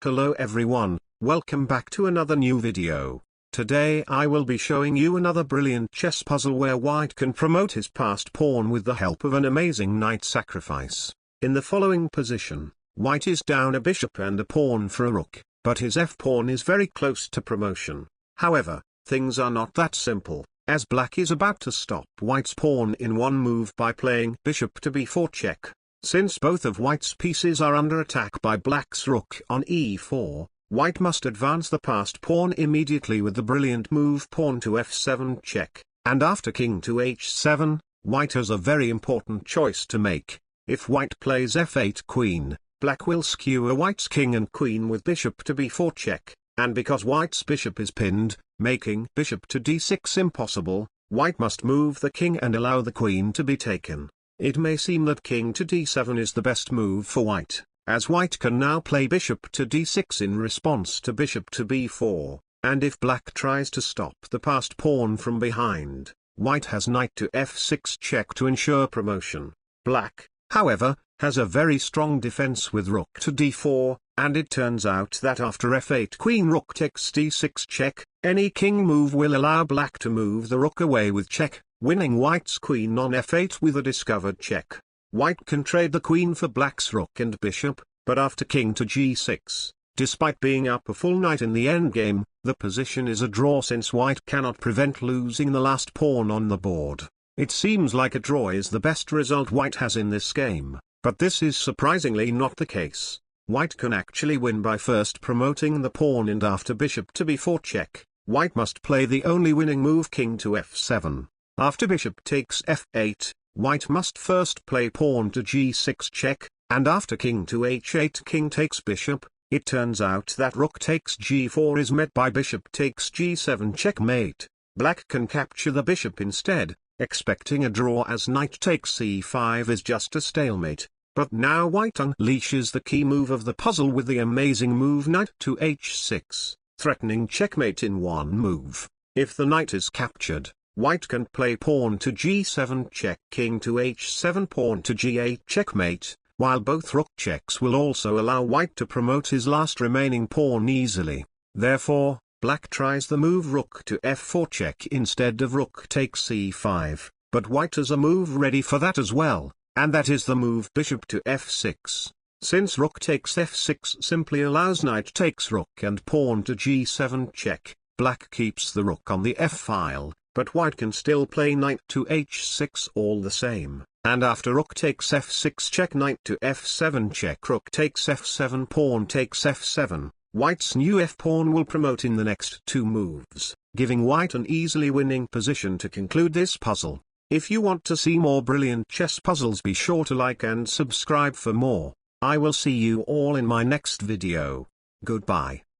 Hello everyone, welcome back to another new video. Today I will be showing you another brilliant chess puzzle where white can promote his passed pawn with the help of an amazing knight sacrifice. In the following position, white is down a bishop and a pawn for a rook, but his f-pawn is very close to promotion. However, things are not that simple, as black is about to stop white's pawn in one move by playing bishop to b4 check. Since both of white's pieces are under attack by black's rook on e4, white must advance the passed pawn immediately with the brilliant move pawn to f7 check, and after king to h7, white has a very important choice to make. If white plays f8 queen, black will skewer white's king and queen with bishop to b4 check, and because white's bishop is pinned, making bishop to d6 impossible, white must move the king and allow the queen to be taken. It may seem that king to d7 is the best move for white, as white can now play bishop to d6 in response to bishop to b4, and if black tries to stop the passed pawn from behind, white has knight to f6 check to ensure promotion. Black, however, has a very strong defense with rook to d4, and it turns out that after f8 queen rook takes d6 check, any king move will allow black to move the rook away with check, winning white's queen on f8 with a discovered check. White can trade the queen for black's rook and bishop, but after king to g6, despite being up a full knight in the endgame, the position is a draw since white cannot prevent losing the last pawn on the board. It seems like a draw is the best result white has in this game, but this is surprisingly not the case. White can actually win by first promoting the pawn, and after bishop to b4 check, white must play the only winning move king to f7. After bishop takes f8, white must first play pawn to g6 check, and after king to h8 king takes bishop. It turns out that rook takes g4 is met by bishop takes g7 checkmate. Black can capture the bishop instead, expecting a draw as knight takes c5 is just a stalemate, but now white unleashes the key move of the puzzle with the amazing move knight to h6, threatening checkmate in one move. If the knight is captured, white can play pawn to g7 check, king to h7, pawn to g8 checkmate, while both rook checks will also allow white to promote his last remaining pawn easily. Therefore, black tries the move rook to f4 check instead of rook takes c5, but white has a move ready for that as well, and that is the move bishop to f6. Since rook takes f6 simply allows knight takes rook and pawn to g7 check, black keeps the rook on the f-file, but white can still play knight to h6 all the same, and after rook takes f6 check, knight to f7 check, rook takes f7, pawn takes f7, white's new f-pawn will promote in the next two moves, giving white an easily winning position to conclude this puzzle. If you want to see more brilliant chess puzzles, be sure to like and subscribe for more. I will see you all in my next video. Goodbye.